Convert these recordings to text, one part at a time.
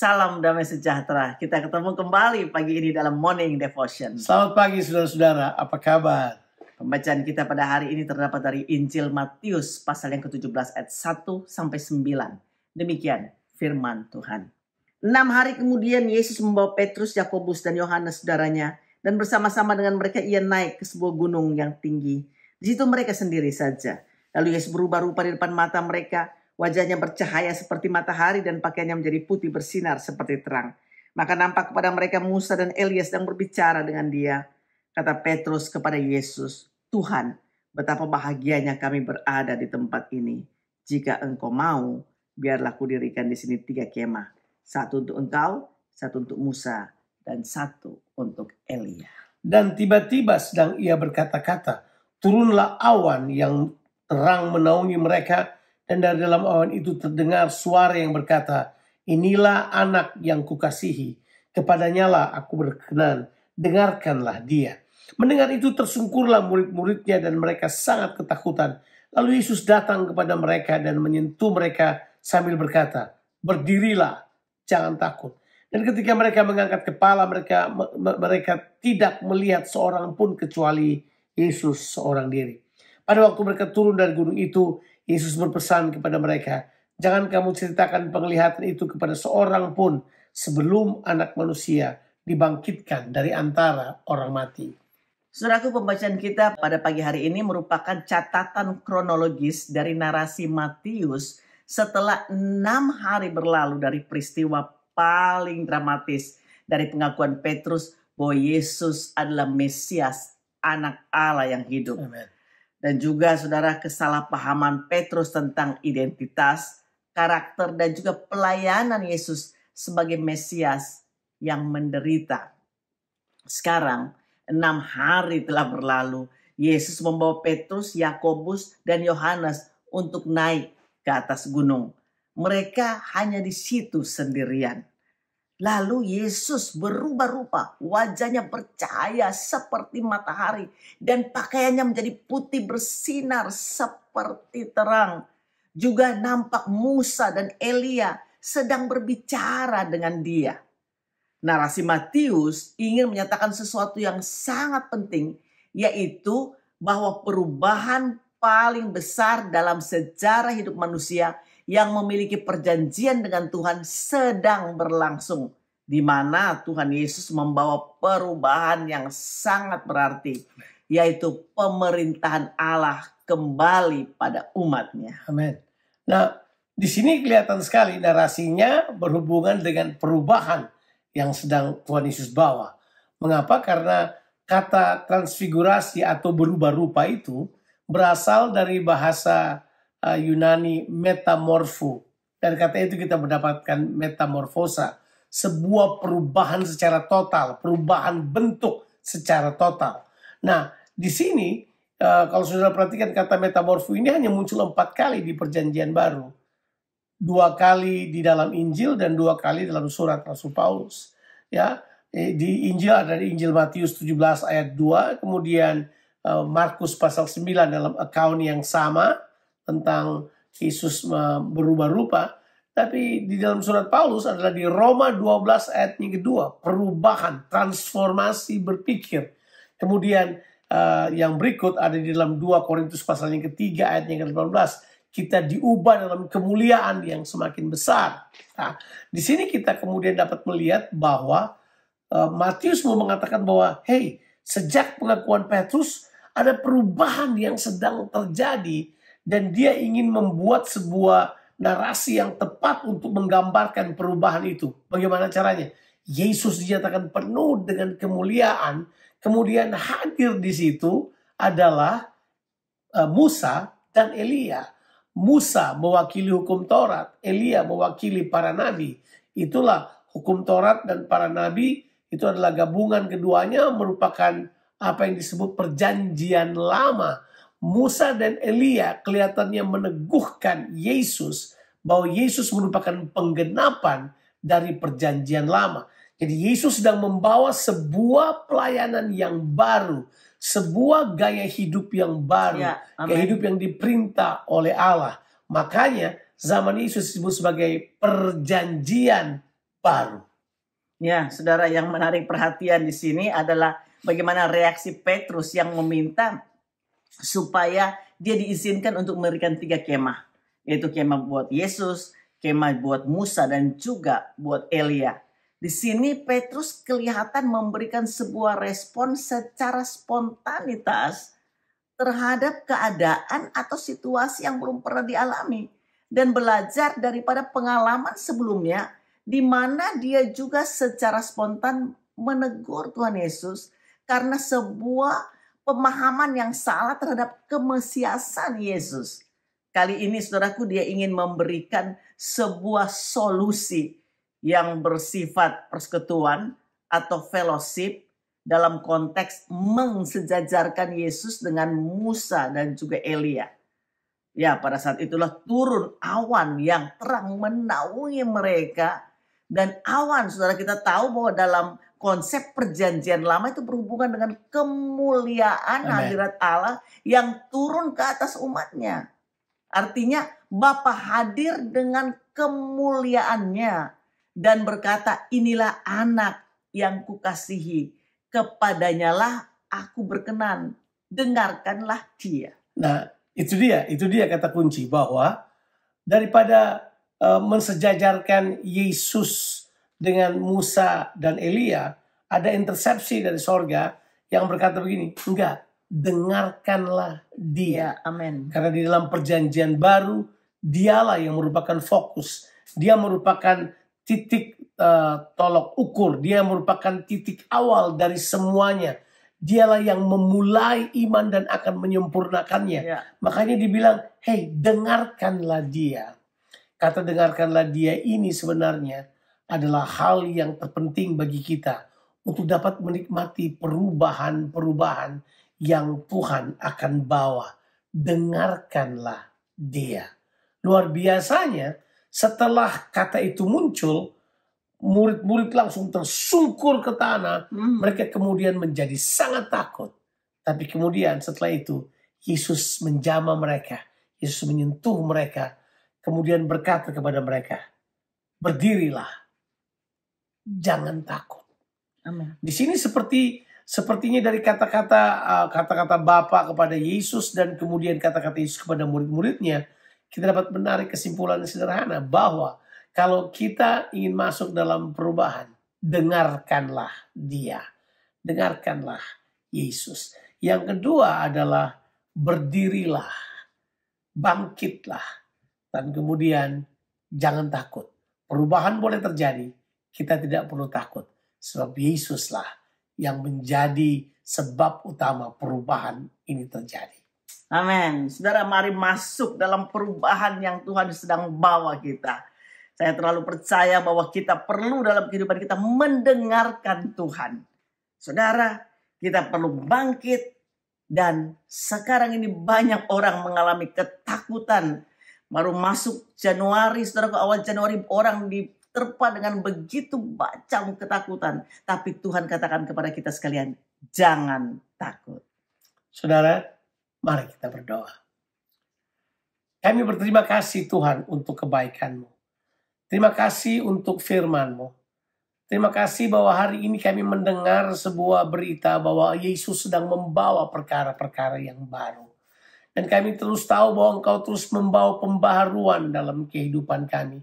Salam damai sejahtera. Kita ketemu kembali pagi ini dalam Morning Devotion. Selamat pagi saudara-saudara, apa kabar? Pembacaan kita pada hari ini terdapat dari Injil Matius pasal yang ke-17 ayat 1 sampai 9. Demikian firman Tuhan. 6 hari kemudian Yesus membawa Petrus, Yakobus dan Yohanes saudaranya, dan bersama-sama dengan mereka ia naik ke sebuah gunung yang tinggi. Di situ mereka sendiri saja. Lalu Yesus berubah rupa di depan mata mereka. Wajahnya bercahaya seperti matahari dan pakaiannya menjadi putih bersinar seperti terang. Maka nampak kepada mereka Musa dan Elia sedang berbicara dengan dia. Kata Petrus kepada Yesus, Tuhan, betapa bahagianya kami berada di tempat ini. Jika engkau mau, biarlah kudirikan di sini 3 kemah. 1 untuk engkau, 1 untuk Musa, dan 1 untuk Elia. Dan tiba-tiba sedang ia berkata-kata, turunlah awan yang terang menaungi mereka, dan dari dalam awan itu terdengar suara yang berkata, inilah anak yang kukasihi, kepadanya lah aku berkenan, dengarkanlah dia. Mendengar itu tersungkurlah murid-muridnya dan mereka sangat ketakutan. Lalu Yesus datang kepada mereka dan menyentuh mereka sambil berkata, berdirilah, jangan takut. Dan ketika mereka mengangkat kepala, mereka tidak melihat seorang pun kecuali Yesus seorang diri. Pada waktu mereka turun dari gunung itu, Yesus berpesan kepada mereka, jangan kamu ceritakan penglihatan itu kepada seorang pun sebelum anak manusia dibangkitkan dari antara orang mati. Saudaraku, pembacaan kita pada pagi hari ini merupakan catatan kronologis dari narasi Matius setelah 6 hari berlalu dari peristiwa paling dramatis dari pengakuan Petrus bahwa Yesus adalah Mesias, anak Allah yang hidup. Amen. Dan juga saudara, kesalahpahaman Petrus tentang identitas, karakter dan juga pelayanan Yesus sebagai Mesias yang menderita. Sekarang 6 hari telah berlalu. Yesus membawa Petrus, Yakobus dan Yohanes untuk naik ke atas gunung. Mereka hanya di situ sendirian. Lalu Yesus berubah rupa, wajahnya bercahaya seperti matahari dan pakaiannya menjadi putih bersinar seperti terang. Juga nampak Musa dan Elia sedang berbicara dengan dia. Narasi Matius ingin menyatakan sesuatu yang sangat penting, yaitu bahwa perubahan paling besar dalam sejarah hidup manusia yang memiliki perjanjian dengan Tuhan sedang berlangsung, di mana Tuhan Yesus membawa perubahan yang sangat berarti, yaitu pemerintahan Allah kembali pada umatnya. Amin. Nah, di sini kelihatan sekali narasinya berhubungan dengan perubahan yang sedang Tuhan Yesus bawa. Mengapa? Karena kata transfigurasi atau berubah rupa itu berasal dari bahasa Yunani metamorfo. Dan kata itu kita mendapatkan metamorfosa. Sebuah perubahan secara total. Perubahan bentuk secara total. Nah, di sini kalau saudara perhatikan kata metamorfo ini hanya muncul 4 kali di perjanjian baru. 2 kali di dalam Injil dan 2 kali dalam surat Rasul Paulus. Ya, di Injil ada di Injil Matius 17 ayat 2. Kemudian Markus pasal 9 dalam account yang sama tentang Yesus berubah rupa. Tapi di dalam surat Paulus adalah di Roma 12 ayat yang kedua. Perubahan, transformasi berpikir. Kemudian yang berikut ada di dalam 2 Korintus pasal yang ketiga ayat yang ke-18. Kita diubah dalam kemuliaan yang semakin besar. Nah, di sini kita kemudian dapat melihat bahwa Matius mau mengatakan bahwa, hey, sejak pengakuan Petrus ada perubahan yang sedang terjadi dan dia ingin membuat sebuah narasi yang tepat untuk menggambarkan perubahan itu. Bagaimana caranya? Yesus dinyatakan penuh dengan kemuliaan, kemudian hadir di situ adalah Musa dan Elia. Musa mewakili hukum Taurat, Elia mewakili para nabi. Itulah hukum Taurat dan para nabi, itu adalah gabungan keduanya merupakan apa yang disebut perjanjian lama. Musa dan Elia kelihatannya meneguhkan Yesus bahwa Yesus merupakan penggenapan dari perjanjian lama. Jadi Yesus sedang membawa sebuah pelayanan yang baru, sebuah gaya hidup yang baru, gaya hidup yang diperintah oleh Allah. Makanya zaman Yesus disebut sebagai perjanjian baru. Ya, saudara, yang menarik perhatian di sini adalah bagaimana reaksi Petrus yang meminta supaya dia diizinkan untuk memberikan 3 kemah. Yaitu kemah buat Yesus, kemah buat Musa, dan juga buat Elia. Di sini Petrus kelihatan memberikan sebuah respon secara spontanitas terhadap keadaan atau situasi yang belum pernah dialami. Dan belajar daripada pengalaman sebelumnya, di mana dia juga secara spontan menegur Tuhan Yesus karena sebuah pemahaman yang salah terhadap kemesiasan Yesus. Kali ini saudaraku, dia ingin memberikan sebuah solusi yang bersifat persekutuan atau fellowship dalam konteks mensejajarkan Yesus dengan Musa dan juga Elia. Ya, pada saat itulah turun awan yang terang menaungi mereka. Dan awan, saudara, kita tahu bahwa dalam konsep perjanjian lama itu berhubungan dengan kemuliaan hadirat Allah yang turun ke atas umatnya. Artinya Bapa hadir dengan kemuliaannya dan berkata, inilah anak yang kukasihi, kepadanyalah aku berkenan, dengarkanlah dia. Nah, itu dia kata kunci, bahwa daripada mensejajarkan Yesus dengan Musa dan Elia, ada intersepsi dari sorga yang berkata begini, enggak, dengarkanlah dia. Ya, amin. Karena di dalam perjanjian baru, dialah yang merupakan fokus. Dia merupakan titik tolok ukur. Dia merupakan titik awal dari semuanya. Dialah yang memulai iman dan akan menyempurnakannya. Ya. Makanya dibilang, hey, dengarkanlah dia. Kata dengarkanlah dia ini sebenarnya adalah hal yang terpenting bagi kita untuk dapat menikmati perubahan-perubahan yang Tuhan akan bawa. Dengarkanlah dia. Luar biasanya, setelah kata itu muncul, murid-murid langsung tersungkur ke tanah. Mereka kemudian menjadi sangat takut. Tapi kemudian setelah itu, Yesus menjamah mereka. Yesus menyentuh mereka. Kemudian berkata kepada mereka, berdirilah, jangan takut. Amin. Di sini sepertinya dari kata-kata Bapa kepada Yesus dan kemudian kata-kata Yesus kepada murid-muridnya, kita dapat menarik kesimpulan sederhana bahwa kalau kita ingin masuk dalam perubahan, dengarkanlah dia. Dengarkanlah Yesus. Yang kedua adalah berdirilah, bangkitlah, dan kemudian jangan takut. Perubahan boleh terjadi, kita tidak perlu takut. Sebab Yesuslah yang menjadi sebab utama perubahan ini terjadi. Amin. Saudara, mari masuk dalam perubahan yang Tuhan sedang bawa kita. Saya terlalu percaya bahwa kita perlu dalam kehidupan kita mendengarkan Tuhan. Saudara, kita perlu bangkit. Dan sekarang ini banyak orang mengalami ketakutan. Baru masuk Januari, saudara, ke awal Januari orang diterpa dengan begitu macam ketakutan. Tapi Tuhan katakan kepada kita sekalian, jangan takut. Saudara, mari kita berdoa. Kami berterima kasih Tuhan untuk kebaikan-Mu. Terima kasih untuk firman-Mu. Terima kasih bahwa hari ini kami mendengar sebuah berita bahwa Yesus sedang membawa perkara-perkara yang baru. Dan kami terus tahu bahwa Engkau terus membawa pembaharuan dalam kehidupan kami.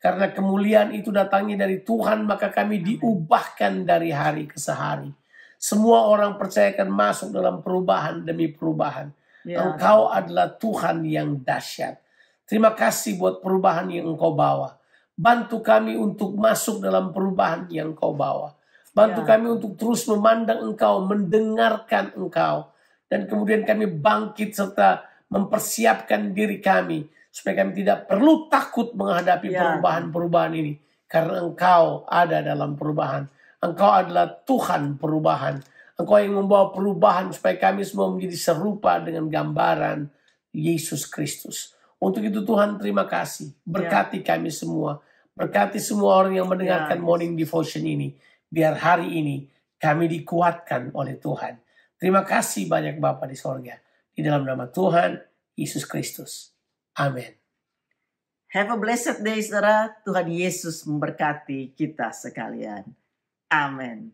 Karena kemuliaan itu datangnya dari Tuhan, maka kami diubahkan dari hari ke hari. Semua orang percaya akan masuk dalam perubahan demi perubahan. Ya. Engkau adalah Tuhan yang dahsyat. Terima kasih buat perubahan yang Engkau bawa. Bantu kami untuk masuk dalam perubahan yang Engkau bawa. Bantu kami untuk terus memandang Engkau, mendengarkan Engkau. Dan kemudian kami bangkit serta mempersiapkan diri kami. Supaya kami tidak perlu takut menghadapi perubahan-perubahan ini. Karena Engkau ada dalam perubahan. Engkau adalah Tuhan perubahan. Engkau yang membawa perubahan supaya kami semua menjadi serupa dengan gambaran Yesus Kristus. Untuk itu Tuhan terima kasih. Berkati kami semua. Berkati semua orang yang mendengarkan Morning Devotion ini. Biar hari ini kami dikuatkan oleh Tuhan. Terima kasih banyak Bapa di sorga. Di dalam nama Tuhan Yesus Kristus. Amin. Have a blessed day, saudara. Tuhan Yesus memberkati kita sekalian. Amin.